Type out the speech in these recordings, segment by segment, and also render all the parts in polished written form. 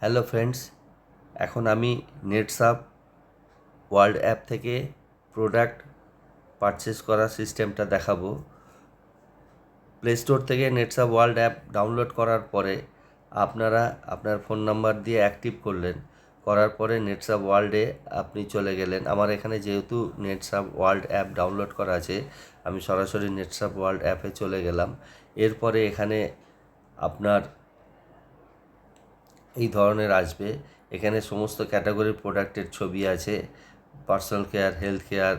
Hello friends, এখন আমি নেটসাপ world app থেকে প্রোডাক্ট পারচেস করার সিস্টেমটা দেখাবো। প্লে স্টোর থেকে নেটসাপ ওয়ার্ল্ড অ্যাপ ডাউনলোড করার পরে আপনারা আপনার ফোন নাম্বার দিয়ে অ্যাক্টিভ করলেন, করার পরে নেটসাপ ওয়ার্ল্ডে আপনি চলে গেলেন। আমার এখানে যেহেতু নেটসাপ ওয়ার্ল্ড অ্যাপ ডাউনলোড করা আছে, আমি সরাসরি নেটসাপ ওয়ার্ল্ড অ্যাপে চলে গেলাম। এরপরে এখানে আপনার এই ধরনের আসবে। এখানে সমস্ত ক্যাটাগরির প্রোডাক্টের ছবি আছে। Personal care, health care,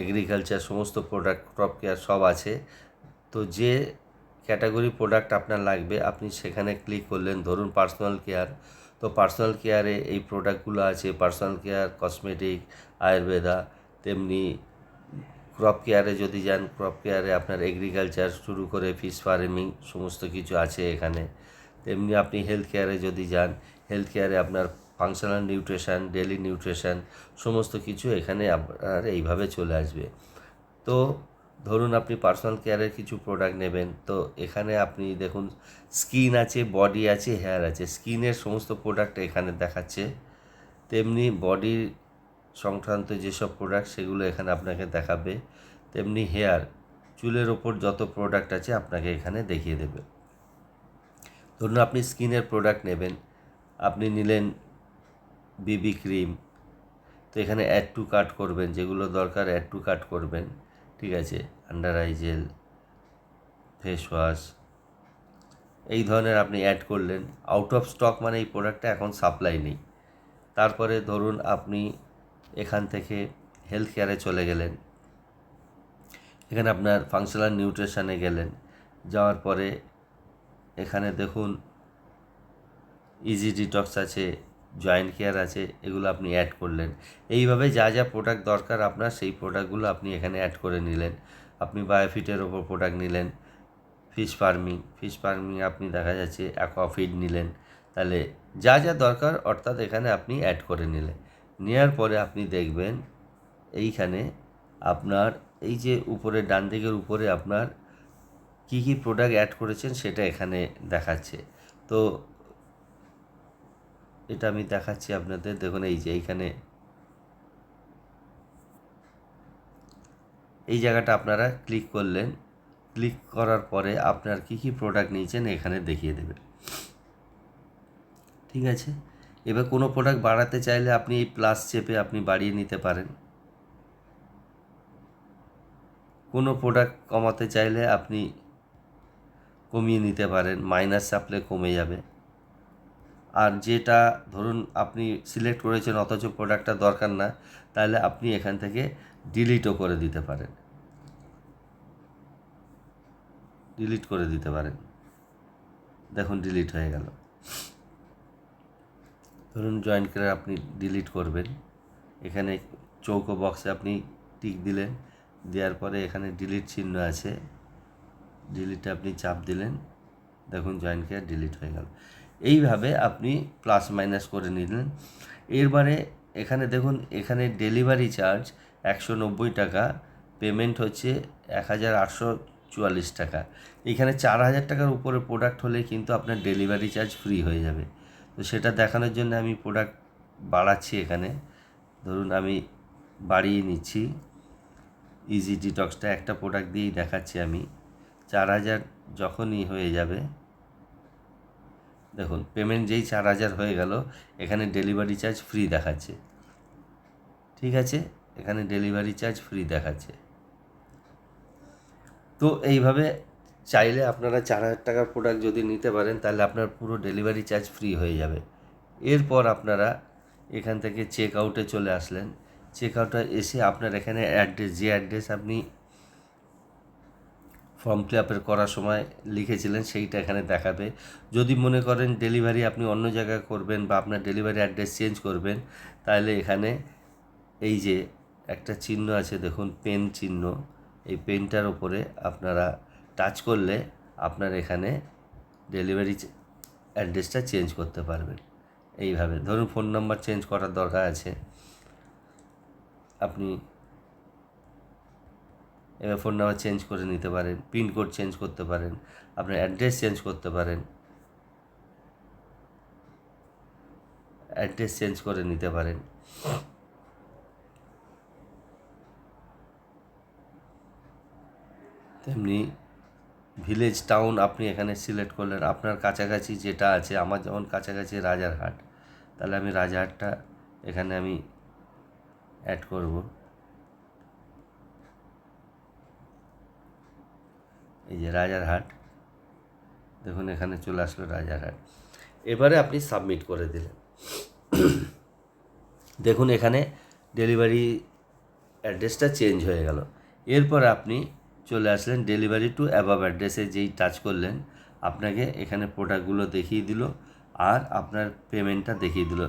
agriculture, সমস্ত প্রোডাক্ট, ক্রপ কেয়ার সব আছে। তো যে ক্যাটাগরি প্রোডাক্ট আপনার লাগবে আপনি সেখানে ক্লিক করলেন। ধরুন পার্সোনাল কেয়ার, তো পার্সোনাল কেয়ারে এই প্রোডাক্টগুলো আছে। Personal care, cosmetic, Ayurveda. তেমনি ক্রপ কেয়ারে যদি যান, ক্রপ কেয়ারে আপনার এগ্রিকালচার শুরু করে ফিশ ফার্মিং সমস্ত কিছু আছে এখানে। তেমনি আপনি হেলথ কেয়ারে যদি যান, হেলথ কেয়ারে আপনার ফাংশনাল নিউট্রিশন, ডেলি নিউট্রিশন সমস্ত কিছু এখানে আপনার এইভাবে চলে আসবে। তো ধরুন আপনি পার্সোনাল কেয়ারের কিছু প্রোডাক্ট নেবেন, তো এখানে আপনি দেখুন স্কিন আছে, বডি আছে, হেয়ার আছে। স্কিনের সমস্ত প্রোডাক্ট এখানে দেখাচ্ছে। তেমনি বডির সংক্রান্ত যেসব প্রোডাক্ট সেগুলো এখানে আপনাকে দেখাবে। তেমনি হেয়ার, চুলের ওপর যত প্রোডাক্ট আছে আপনাকে এখানে দেখিয়ে দেবে। ধরুন আপনি স্কিনের প্রোডাক্ট নেবেন, আপনি নিলেন বিবি ক্রিম, তো এখানে অ্যাড টু কার্ট করবেন, যেগুলো দরকার অ্যাড টু কার্ট করবেন। ঠিক আছে, under eye jail, face wash, এই ধরনের আপনি অ্যাড করলেন। আউট অফ স্টক মানে এই প্রোডাক্টটা এখন সাপ্লাই নেই। তারপরে ধরুন আপনি এখান থেকে হেলথ কেয়ারে চলে গেলেন, এখানে আপনার ফাংশনাল নিউট্রিশনে গেলেন। যাওয়ার পরে এখানে দেখুন ইজি ডিটক্স আছে, জয়েন্ট কেয়ার আছে, এগুলো আপনি অ্যাড করলেন। এইভাবে যা যা প্রোডাক্ট দরকার আপনার সেই প্রোডাক্টগুলো আপনি এখানে অ্যাড করে নিলেন। আপনি বায়োফিটের ওপর প্রোডাক্ট নিলেন, ফিশ ফার্মিং আপনি দেখা যাচ্ছে অ্যাকোয়াফিড নিলেন। তাহলে যা যা দরকার অর্থাৎ এখানে আপনি অ্যাড করে নিলেন। নেওয়ার পরে আপনি দেখবেন এইখানে আপনার এই যে উপরে ডান দিকের উপরে আপনার কী কী প্রোডাক্ট অ্যাড করেছেন সেটা এখানে দেখাচ্ছে। তো এটা আমি দেখাচ্ছি আপনাদের। দেখুন এই যে এইখানে এই জায়গাটা আপনারা ক্লিক করলেন। ক্লিক করার পরে আপনার কী কী প্রোডাক্ট নিয়েছেন এখানে দেখিয়ে দেবে। ঠিক আছে, এবার কোনো প্রোডাক্ট বাড়াতে চাইলে আপনি এই প্লাস চেপে আপনি বাড়িয়ে নিতে পারেন। কোনো প্রোডাক্ট কমাতে চাইলে আপনি কমিয়ে নিতে পারেন, মাইনাস চাপলে কমে যাবে। আর যেটা ধরুন আপনি সিলেক্ট করেছেন অথচ প্রোডাক্টটা দরকার না, তাহলে আপনি এখান থেকে ডিলিটও করে দিতে পারেন, ডিলিট করে দিতে পারেন। দেখুন ডিলিট হয়ে গেল। ধরুন জয়েন্ট করে আপনি ডিলিট করবেন, এখানে চৌকো বক্সে আপনি টিক দিলেন, দেওয়ার পরে এখানে ডিলিট চিহ্ন আছে, ডিলিটে আপনি চাপ দিলেন, দেখুন জয়েন্ট কেয়ার ডিলিট হয়ে গেল। এইভাবে আপনি প্লাস মাইনাস করে নিলেন। এরবারে এখানে দেখুন, এখানে ডেলিভারি চার্জ 190 টাকা, পেমেন্ট হচ্ছে 1844 টাকা। এখানে 4000 টাকার উপরে প্রোডাক্ট হলে কিন্তু আপনার ডেলিভারি চার্জ ফ্রি হয়ে যাবে। তো সেটা দেখানোর জন্য আমি প্রোডাক্ট বাড়াচ্ছি এখানে। ধরুন আমি বাড়িয়ে নিচ্ছি, ইজি ডিটক্সটা একটা প্রোডাক্ট দিয়েই দেখাচ্ছি আমি। 4000 যখনই হয়ে যাবে, দেখুন পেমেন্ট যেই 4000 হয়ে গেল, এখানে ডেলিভারি চার্জ ফ্রি দেখাচ্ছে। ঠিক আছে, এখানে ডেলিভারি চার্জ ফ্রি দেখাচ্ছে। তো এইভাবে চাইলে আপনারা 4000 টাকার প্রোডাক্ট যদি নিতে পারেন তাহলে আপনার পুরো ডেলিভারি চার্জ ফ্রি হয়ে যাবে। এরপর আপনারা এখান থেকে চেক আউটে চলে আসলেন। চেক আউটে এসে আপনার এখানে অ্যাড্রেস, যে অ্যাড্রেস আপনি ফর্ম ফিল আপের করার সময় লিখেছিলেন সেইটা এখানে দেখাবে। যদি মনে করেন ডেলিভারি আপনি অন্য জায়গায় করবেন বা আপনার ডেলিভারি অ্যাড্রেস চেঞ্জ করবেন, তাহলে এখানে এই যে একটা চিহ্ন আছে দেখুন, পেন চিহ্ন, এই পেনটার ওপরে আপনারা টাচ করলে আপনার এখানে ডেলিভারি অ্যাড্রেসটা চেঞ্জ করতে পারবেন। এইভাবে ধরুন ফোন নাম্বার চেঞ্জ করার দরকার আছে, আপনি এবার ফোন নাম্বার চেঞ্জ করে নিতে পারেন, পিনকোড চেঞ্জ করতে পারেন, আপনার অ্যাড্রেস চেঞ্জ করতে পারেন। অ্যাড্রেস চেঞ্জ করে নিতে পারেন। তেমনি ভিলেজ টাউন আপনি এখানে সিলেক্ট করলেন, আপনার কাছাকাছি যেটা আছে। আমার যেমন কাছাকাছি রাজারহাট, তাহলে আমি রাজারহাটটা এখানে আমি অ্যাড করব। এই যে রাজারহাট, দেখুন এখানে চলে আসলো রাজারহাট। এবারে আপনি সাবমিট করে দিলেন। দেখুন এখানে ডেলিভারি অ্যাড্রেসটা চেঞ্জ হয়ে গেল। এরপরে আপনি চলে আসলেন ডেলিভারি টু অ্যাবাভ অ্যাড্রেসে, যেই টাচ করলেন আপনাকে এখানে প্রোডাক্টগুলো দেখিয়ে দিল আর আপনার পেমেন্টটা দেখিয়ে দিল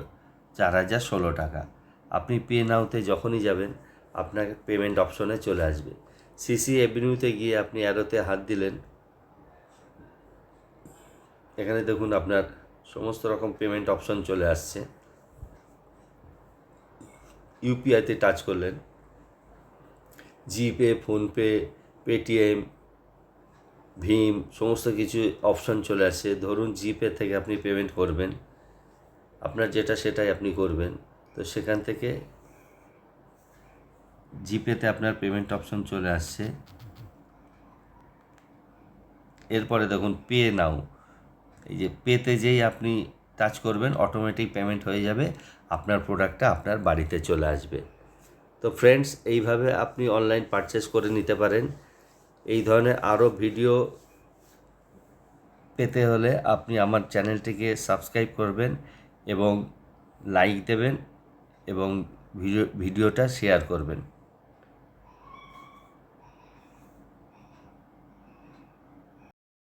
4016 টাকা। আপনি পে নাওতে যখনই যাবেন আপনার পেমেন্ট অপশনে চলে আসবে। সিসি এভিনিউতে গিয়ে আপনি অ্যারোতে হাত দিলেন, এখানে দেখুন আপনার সমস্ত রকম পেমেন্ট অপশন চলে আসছে। ইউপিআইতে টাচ করলেন, জিপে, ফোনপে, পেটিএম, ভীম সমস্ত কিছু অপশন চলে আসছে। ধরুন জিপে থেকে আপনি পেমেন্ট করবেন, আপনার যেটা সেটাই আপনি করবেন। তো সেখান থেকে জিপেতে আপনার পেমেন্ট অপশন চলে আসছে। এরপরে দেখুন পে নাও, এই যে পেতে যেই আপনি টাচ করবেন অটোমেটিক পেমেন্ট হয়ে যাবে, আপনার প্রোডাক্টটা আপনার বাড়িতে চলে আসবে। তো ফ্রেন্ডস, এইভাবে আপনি অনলাইন পারচেস করে নিতে পারেন। এই ধরনের আরও ভিডিও পেতে হলে আপনি আমার চ্যানেলটিকে সাবস্ক্রাইব করবেন এবং লাইক দেবেন এবং ভিডিওটা শেয়ার করবেন।